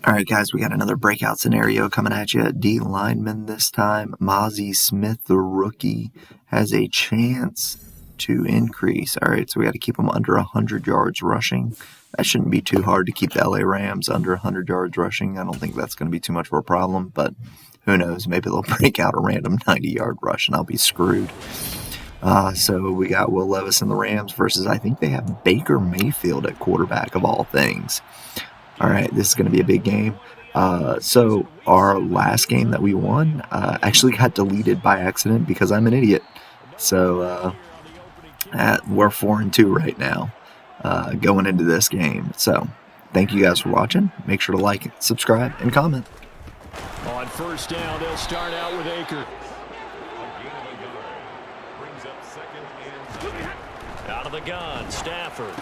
All right, guys, we got another breakout scenario coming at you. D lineman this time. Mozzie Smith, the rookie, has a chance to increase. All right, so we got to keep him under 100 yards rushing. That shouldn't be too hard to keep the LA Rams under 100 yards rushing. I don't think that's going to be too much of a problem, but who knows? Maybe they'll break out a random 90-yard rush and I'll be screwed. So we got Will Levis and the Rams versus, I think they have Baker Mayfield at quarterback of all things. All right, this is going to be a big game. So our last game that we won actually got deleted by accident because I'm an idiot. So we're 4-2 right now going into this game. So thank you guys for watching. Make sure to like, subscribe, and comment. On first down, they'll start out with Aker. Out of the gun, Stafford.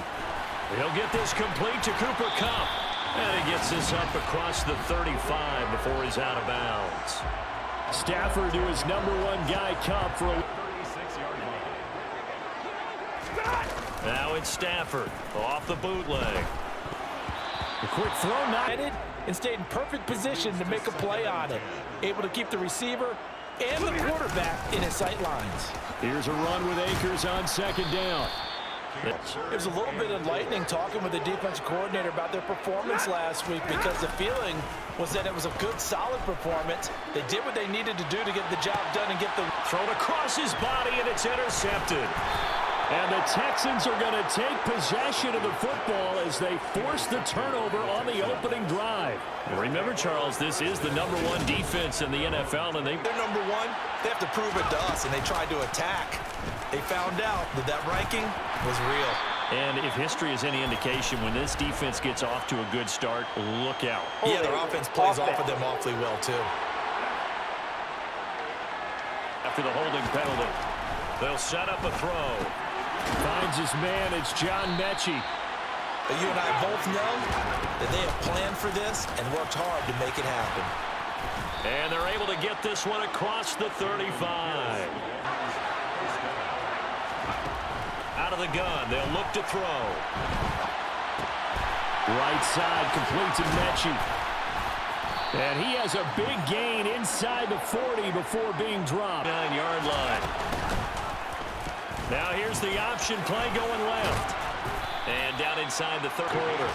He'll get this complete to Cooper Kupp. And he gets this up across the 35 before he's out of bounds. Stafford to his #1 guy, Kupp, for a 36-yard line. Now it's Stafford off the bootleg. The quick throw knotted and stayed in perfect position to make a play on it. Able to keep the receiver and the quarterback in his sight lines. Here's a run with Akers on second down. It was a little bit enlightening talking with the defensive coordinator about their performance last week because the feeling was that it was a good, solid performance. They did what they needed to do to get the job done and get the thrown across his body, and it's intercepted. And the Texans are going to take possession of the football as they force the turnover on the opening drive. Remember, Charles, this is the #1 defense in the NFL, and they're #1. They have to prove it to us, and they tried to attack. They found out that ranking was real. And if history is any indication, when this defense gets off to a good start, look out. Yeah, their offense plays off of them awfully well, too. After the holding penalty, they'll set up a throw. Finds his man. It's John Mechie. But you and I both know that they have planned for this and worked hard to make it happen. And they're able to get this one across the 35. Out of the gun, they'll look to throw. Right side, complete to Mechie. And he has a big gain inside the 40 before being dropped. 9-yard line. Now here's the option play going left. And down inside the third quarter.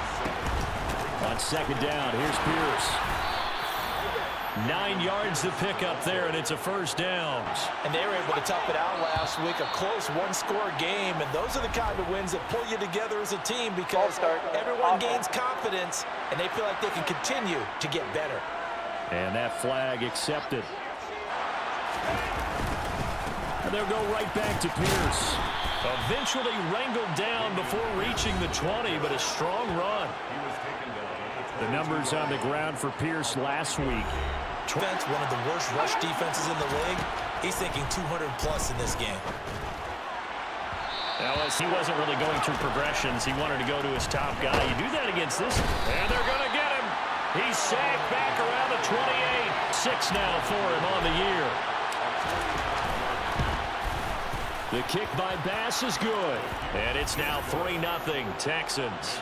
On second down, here's Pierce. 9 yards to pick up there, and it's a first down. And they were able to tough it out last week, a close one-score game, and those are the kind of wins that pull you together as a team because everyone gains confidence, and they feel like they can continue to get better. And that flag accepted. And they'll go right back to Pierce. Eventually wrangled down before reaching the 20, but a strong run. The numbers on the ground for Pierce last week. One of the worst rush defenses in the league. He's thinking 200-plus in this game. Now, he wasn't really going through progressions. He wanted to go to his top guy. You do that against this. And they're going to get him. He's sacked back around the 28. 6 now for him on the year. The kick by Bass is good. And it's now 3-0 Texans.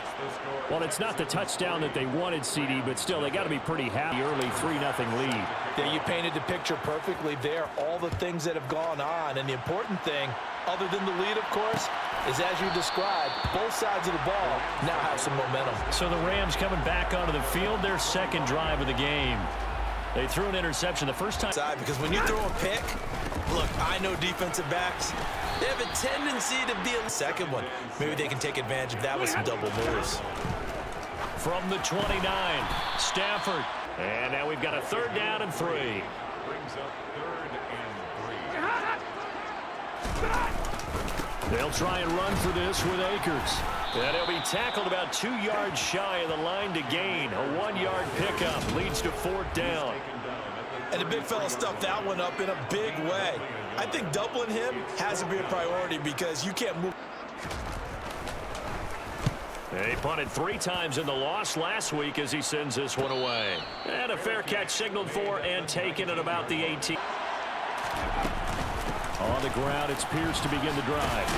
Well, it's not the touchdown that they wanted, CD, but still, they got to be pretty happy. Early 3-0 lead. Yeah, you painted the picture perfectly there. All the things that have gone on. And the important thing, other than the lead, of course, is as you described, both sides of the ball now have some momentum. So the Rams coming back onto the field, their second drive of the game. They threw an interception the first time. Because when you throw a pick, look, I know defensive backs, they have a tendency to be a second one. Maybe they can take advantage of that with some double moves. From the 29, Stafford. And now we've got a 3rd down and 3. Brings up 3rd and 3. They'll try and run for this with Akers. And he'll be tackled about 2 yards shy of the line to gain. A 1-yard pickup leads to 4th down. And the big fella stuffed that one up in a big way. I think doubling him has to be a priority because you can't move. He punted 3 times in the loss last week as he sends this one away. And a fair catch signaled for and taken at about the 18. On the ground, it's Pierce to begin the drive.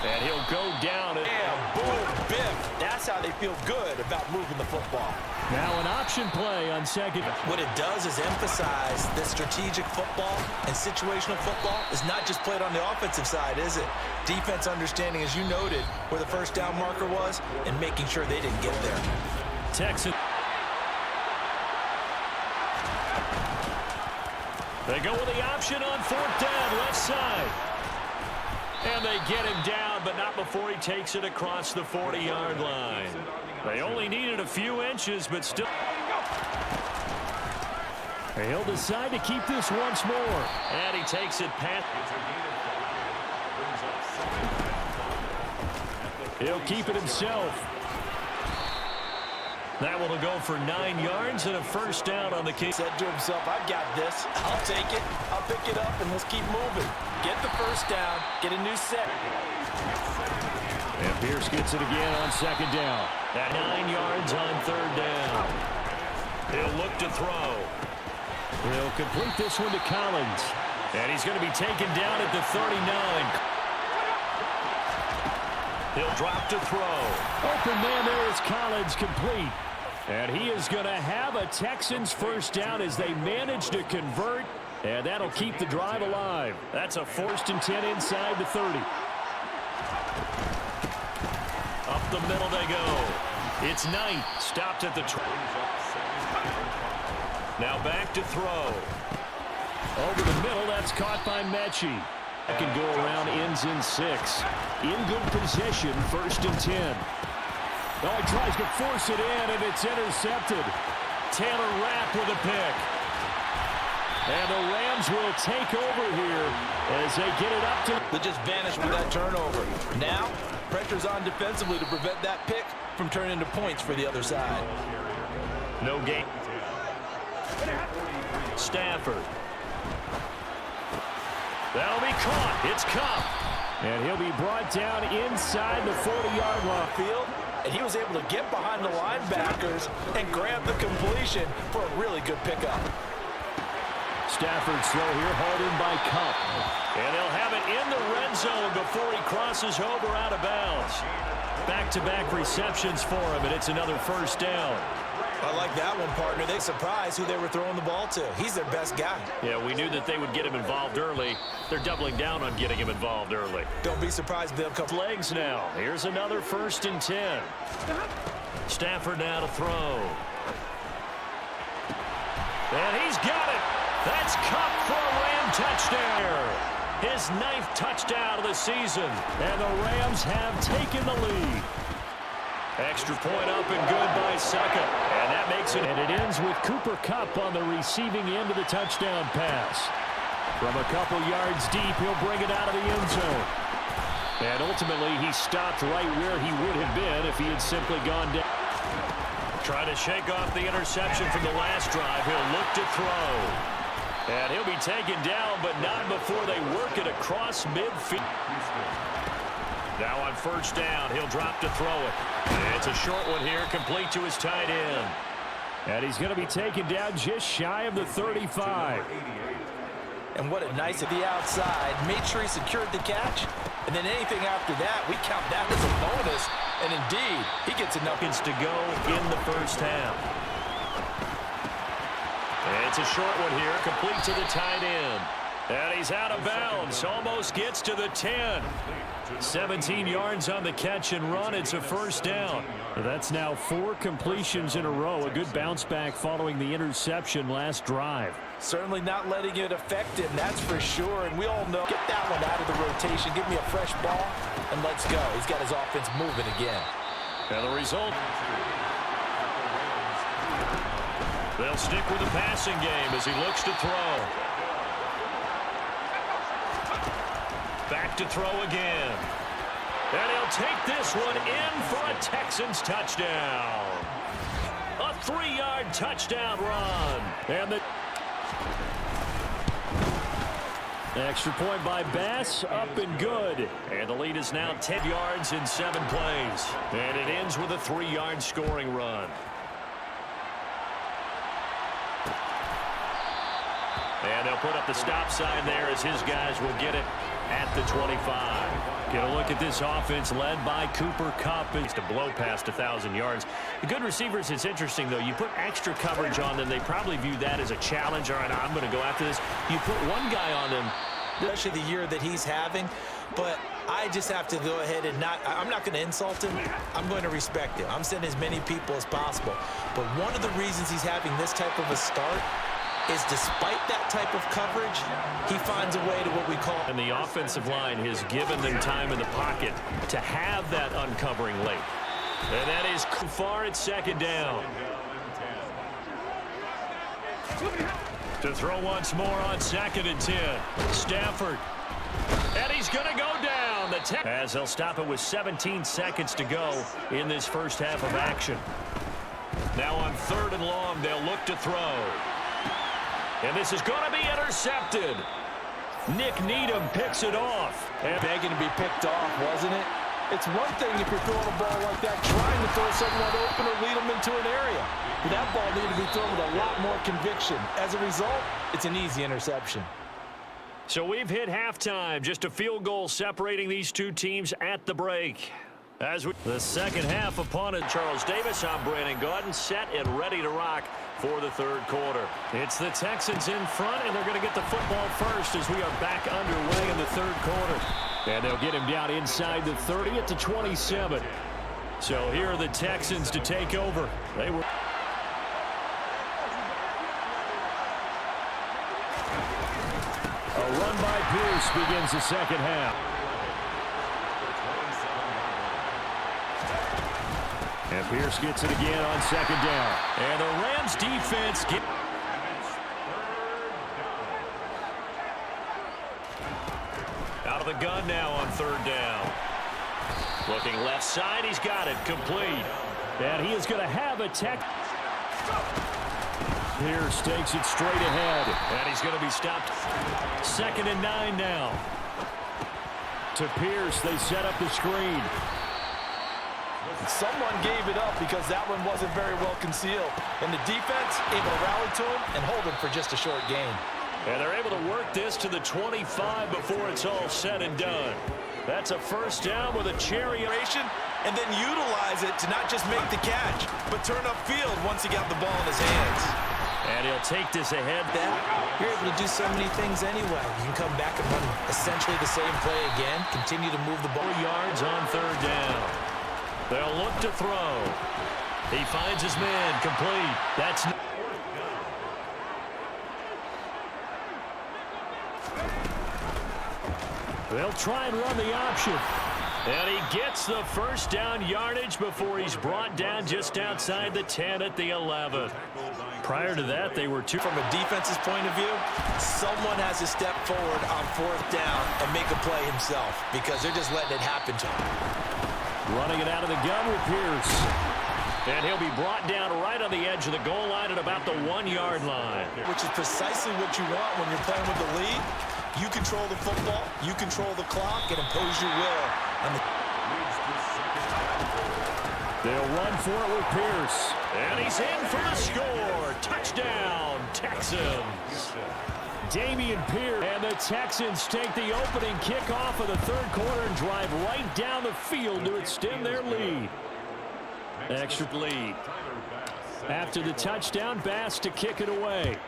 And he'll go down. Bam, boom, biff. That's how they feel good about moving the football. Now an option play on second. What it does is emphasize that strategic football and situational football is not just played on the offensive side, is it? Defense understanding, as you noted, where the first down marker was and making sure they didn't get there. Texans. They go with the option on fourth down, left side. And they get him down, but not before he takes it across the 40-yard line. They only needed a few inches, but still. He'll decide to keep this once more. And he takes it past. He'll keep it himself. That one will go for 9 yards and a first down on the kick. Said to himself, I've got this. I'll take it. I'll pick it up, and let's keep moving. Get the first down. Get a new set. And Pierce gets it again on second down. At 9 yards on third down. He'll look to throw. He'll complete this one to Collins. And he's going to be taken down at the 39. He'll drop to throw. Open man there is Collins, complete. And he is going to have a Texans first down as they manage to convert. And that'll keep the drive alive. That's a 1st and 10 inside the 30. Up the middle they go. It's Knight. Stopped at the 20. Now back to throw. Over the middle, that's caught by Mechie. That can go around, ends in 6. In good position, 1st and 10. Oh, he tries to force it in, and it's intercepted. Taylor Rapp with a pick. And the Rams will take over here as they get it up to. They just vanished with that turnover. Now, pressure's on defensively to prevent that pick from turning into points for the other side. No gain. Stafford. That'll be caught. It's Cup. And he'll be brought down inside the 40-yard line. Field, and he was able to get behind the linebackers and grab the completion for a really good pickup. Stafford's throw here, hauled in by Cup. And they'll have it in the red zone before he crosses over out of bounds. Back-to-back receptions for him, and it's another first down. I like that one, partner. They surprised who they were throwing the ball to. He's their best guy. Yeah, we knew that they would get him involved early. They're doubling down on getting him involved early. Don't be surprised if they'll come. Legs now. Here's another 1st and 10. Stafford now to throw. And he's got it. That's Cup for a Ram touchdown. His 9th touchdown of the season. And the Rams have taken the lead. Extra point up and good by Suckup. And that makes it. And it ends with Cooper Kupp on the receiving end of the touchdown pass. From a couple yards deep, he'll bring it out of the end zone. And ultimately, he stopped right where he would have been if he had simply gone down. Trying to shake off the interception from the last drive. He'll look to throw. And he'll be taken down, but not before they work it across midfield. Now on first down, he'll drop to throw it. It's a short one here, complete to his tight end. And he's going to be taken down just shy of the 35. And what a nice at the outside. Made sure he secured the catch. And then anything after that, we count that as a bonus. And indeed, he gets enough to go in the first half. And it's a short one here, complete to the tight end. And he's out of bounds, almost gets to the 10. 17 yards on the catch and run. It's a first down. That's now 4 completions in a row. A good bounce back following the interception last drive. Certainly not letting it affect him, that's for sure. And we all know, get that one out of the rotation. Give me a fresh ball, and let's go. He's got his offense moving again. And the result, they'll stick with the passing game as he looks to throw. Back to throw again. And he'll take this one in for a Texans touchdown. A 3-yard touchdown run. And the extra point by Bass, up and good. And the lead is now 10 yards in 7 plays. And it ends with a 3-yard scoring run. And they'll put up the stop sign there as his guys will get it at the 25. Get a look at this offense led by Cooper Kupp. It's to blow past 1,000 yards. The good receivers, it's interesting, though. You put extra coverage on them, they probably view that as a challenge. All right, I'm going to go after this. You put one guy on them. Especially the year that he's having, but I just have to go ahead and I'm not going to insult him. I'm going to respect him. I'm sending as many people as possible. But one of the reasons he's having this type of a start is despite that type of coverage, he finds a way to what we call. And the offensive line has given them time in the pocket to have that uncovering late. And that is far at second down. To throw once more on 2nd and 10. Stafford. And he's going to go down. As they'll stop it with 17 seconds to go in this first half of action. Now on 3rd and long, they'll look to throw. And this is going to be intercepted. Nick Needham picks it off. And begging to be picked off, wasn't it? It's one thing if you're throwing a ball like that, trying to throw someone open or lead them into an area. But that ball needed to be thrown with a lot more conviction. As a result, it's an easy interception. So we've hit halftime. Just a field goal separating these two teams at the break. The second half opponent, Charles Davis. I'm Brandon Gaudin, set and ready to rock for the 3rd quarter. It's the Texans in front, and they're going to get the football first as we are back underway in the 3rd quarter. And they'll get him down inside the 30 at the 27. So here are the Texans to take over. They were... A run by Pierce begins the second half. And Pierce gets it again on 2nd down. And the Rams defense get... Out of the gun now on 3rd down. Looking left side, he's got it complete. And he is going to have a tech. Pierce takes it straight ahead. And he's going to be stopped. 2nd and 9 now. To Pierce, they set up the screen. Someone gave it up because that one wasn't very well concealed. And the defense able to rally to him and hold him for just a short gain. And they're able to work this to the 25 before it's all said and done. That's a first down with a cherry. And then utilize it to not just make the catch, but turn upfield once he got the ball in his hands. And he'll take this ahead. You're able to do so many things anyway. You can come back and run essentially the same play again, continue to move the ball. 4 yards on 3rd down. They'll look to throw. He finds his man complete. That's... They'll try and run the option. And he gets the first down yardage before he's brought down just outside the 10 at the 11. Prior to that, they were two. From a defense's point of view, someone has to step forward on 4th down and make a play himself because they're just letting it happen to him. Running it out of the gun with Pierce. And he'll be brought down right on the edge of the goal line at about the 1-yard line. Which is precisely what you want when you're playing with the lead. You control the football, you control the clock, and impose your will on the... They'll run for it with Pierce. And he's in for the score. Touchdown, Texans. Damian Pierce. And the Texans take the opening kickoff of the 3rd quarter and drive right down the field to extend their lead. Extra lead. After the touchdown, Bass to kick it away.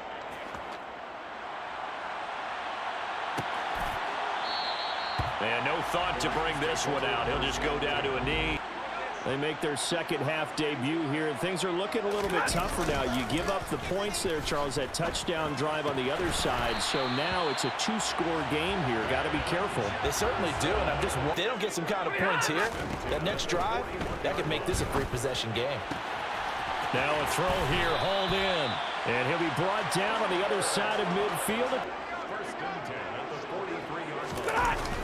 And no thought to bring this one out. He'll just go down to a knee. They make their second half debut here, and things are looking a little bit tougher now. You give up the points there, Charles, that touchdown drive on the other side. So now it's a 2-score game here. Got to be careful. They certainly do, and if they don't get some kind of points here, that next drive, that could make this a 3-possession game. Now a throw here, hauled in. And he'll be brought down on the other side of midfield.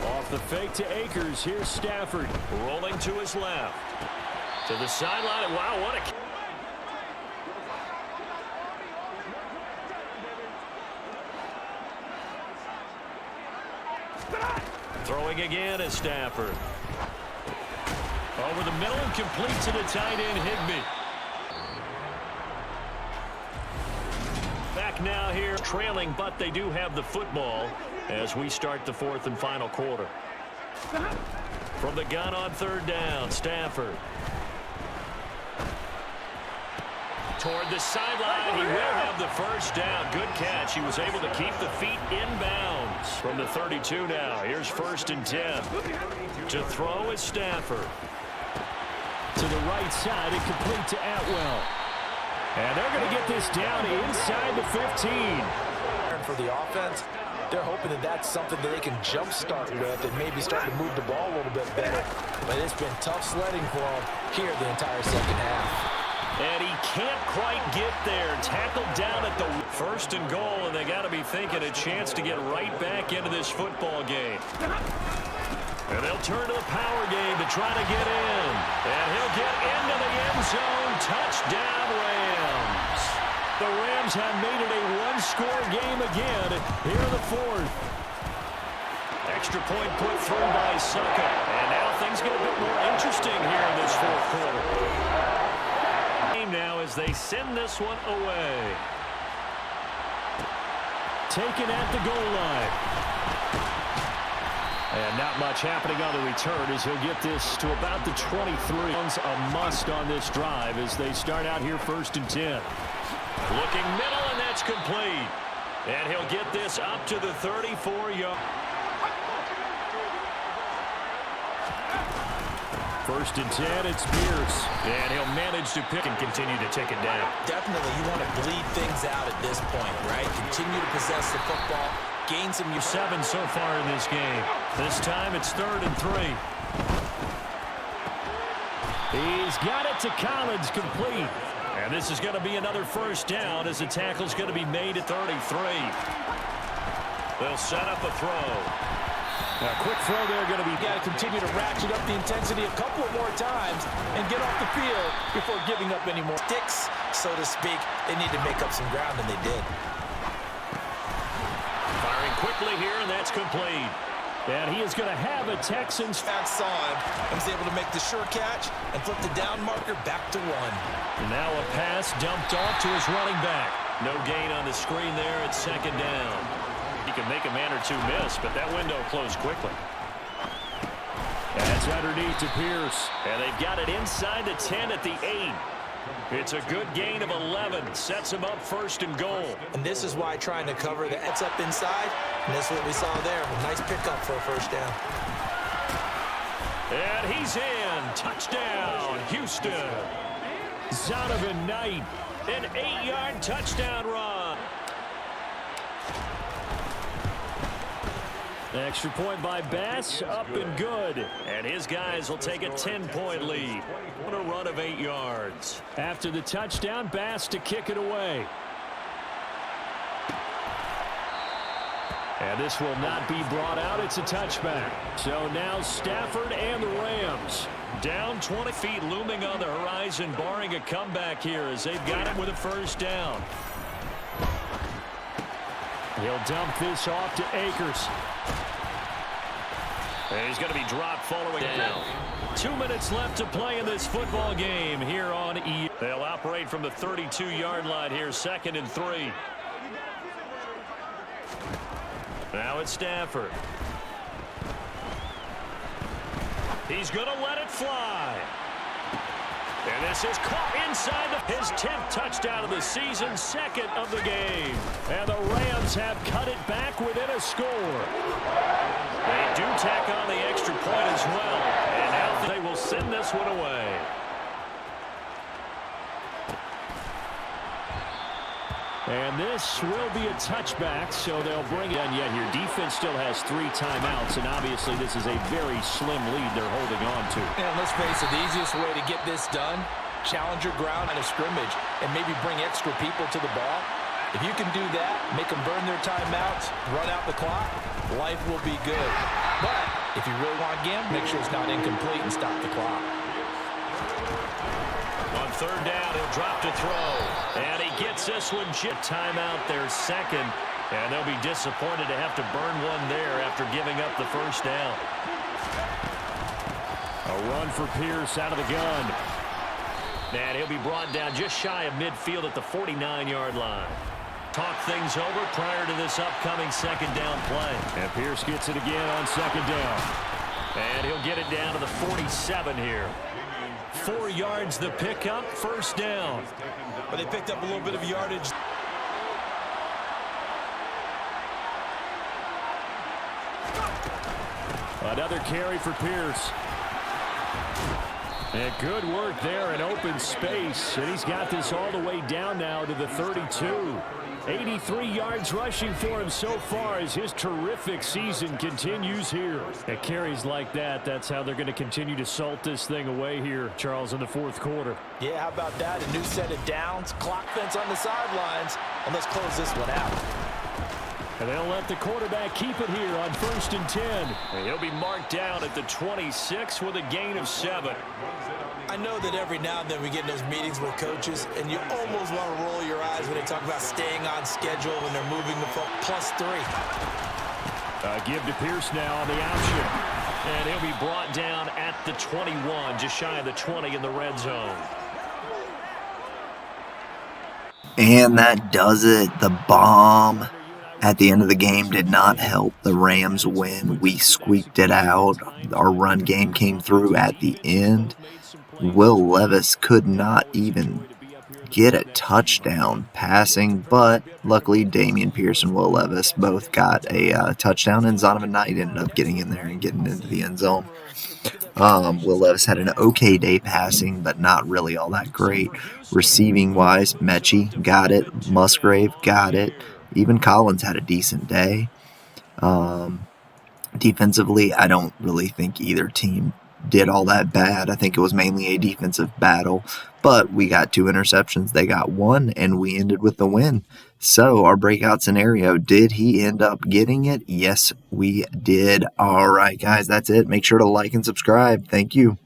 Off the fake to Akers. Here's Stafford rolling to his left. To the sideline. Wow, what a... Throwing again is Stafford. Over the middle, complete to the tight end, Higbee. Back now here, trailing, but they do have the football. as we start the fourth and final quarter. From the gun on third down, Stafford. Toward the sideline, he will have the first down. Good catch. He was able to keep the feet inbounds. From the 32 now, here's first and 10. To throw is Stafford. To the right side, and complete to Atwell. And they're going to get this down inside the 15. For the offense, they're hoping that that's something that they can jumpstart with and maybe start to move the ball a little bit better. But it's been tough sledding for them here the entire second half. And he can't quite get there. Tackled down at the first and goal, and they got to be thinking a chance to get right back into this football game. And they'll turn to the power game to try to get in. And he'll get into the end zone. Touchdown, Rams. The Rams have made it a one-score game again here in the fourth. Extra point put through by Succa. And now things get a bit more interesting here in this fourth quarter. Now as they send this one away. Taken at the goal line. And not much happening on the return as he'll get this to about the 23. A must on this drive as they start out here first and 10. Looking middle, and that's complete. And he'll get this up to the 34-yard. First and 10, it's Pierce. And he'll manage to pick and continue to take it down. Definitely, you want to bleed things out at this point, right? Continue to possess the football, gain some... 7 so far in this game. This time it's 3rd and 3. He's got it to Collins, complete. And this is going to be another first down as the tackle's going to be made at 33. They'll set up a throw. A quick throw there going to be... Got to continue to ratchet up the intensity a couple of more times and get off the field before giving up any more sticks, so to speak. They need to make up some ground, and they did. Firing quickly here, and that's complete. And he is going to have a Texans... Saw him and was able to make the sure catch and flip the down marker back to 1. Now a pass dumped off to his running back. No gain on the screen there at 2nd down. He can make a man or two miss, but that window closed quickly. That's underneath to Pierce. And they've got it inside the 10 at the 8. It's a good gain of 11. Sets him up 1st and goal. And this is why trying to cover the heads up inside, and that's what we saw there. A nice pickup for a first down. And he's in. Touchdown, Houston. Zonovan Knight. An 8-yard touchdown run. Extra point by Bass, up and good. And his guys will take a 10-point lead. What a run of 8 yards. After the touchdown, Bass to kick it away. And this will not be brought out. It's a touchback. So now Stafford and the Rams. Down 20 feet, looming on the horizon, barring a comeback here as they've got him with a first down. He'll dump this off to Akers. And he's going to be dropped following down. 2 minutes left to play in this football game here on E. They'll operate from the 32-yard line here, 2nd and 3. Now it's Stafford. He's going to let it fly. And this is caught inside his 10th touchdown of the season, 2nd of the game. And the Rams have cut it back within a score. They do tack on the extra point as well. And now they will send this one away. And this will be a touchback, so they'll bring it. And yet your defense still has 3 timeouts, and obviously this is a very slim lead they're holding on to. And let's face it, the easiest way to get this done, challenge your ground at a scrimmage and maybe bring extra people to the ball. If you can do that, make them burn their timeouts, run out the clock, life will be good. But if you really want to game, make sure it's not incomplete and stop the clock. On 3rd down, he'll drop to throw. And he gets this one. Timeout their 2nd. And they'll be disappointed to have to burn one there after giving up the first down. A run for Pierce out of the gun. And he'll be brought down just shy of midfield at the 49-yard line. talk things over prior to this upcoming second down play. And Pierce gets it again on second down. And he'll get it down to the 47 here. 4 yards the pickup, first down. But they picked up a little bit of yardage. Another carry for Pierce. And good work there in open space. And he's got this all the way down now to the 32. 83 yards rushing for him so far as his terrific season continues here. At carries like that, that's how they're going to continue to salt this thing away here, Charles, in the fourth quarter. Yeah, how about that? A new set of downs, clock fence on the sidelines, and let's close this one out. And they'll let the quarterback keep it here on 1st and 10. And he'll be marked down at the 26 with a gain of 7. I know that every now and then we get in those meetings with coaches, and you almost want to roll your eyes when they talk about staying on schedule when they're moving the +3. Give to Pierce now on the option. And he'll be brought down at the 21, just shy of the 20 in the red zone. And that does it. The bomb at the end of the game did not help the Rams win. We squeaked it out. Our run game came through at the end. Will Levis could not even get a touchdown passing, but luckily Dameon Pierce and Will Levis both got a touchdown, and Zonovan Knight ended up getting in there and getting into the end zone. Will Levis had an okay day passing, but not really all that great. Receiving-wise, Mechie got it. Musgrave got it. Even Collins had a decent day. Defensively, I don't really think either team did all that bad. I think it was mainly a defensive battle, but we got 2 interceptions. They got 1, and we ended with the win. So our breakout scenario, did he end up getting it? Yes, we did. All right, guys, that's it. Make sure to like and subscribe. Thank you.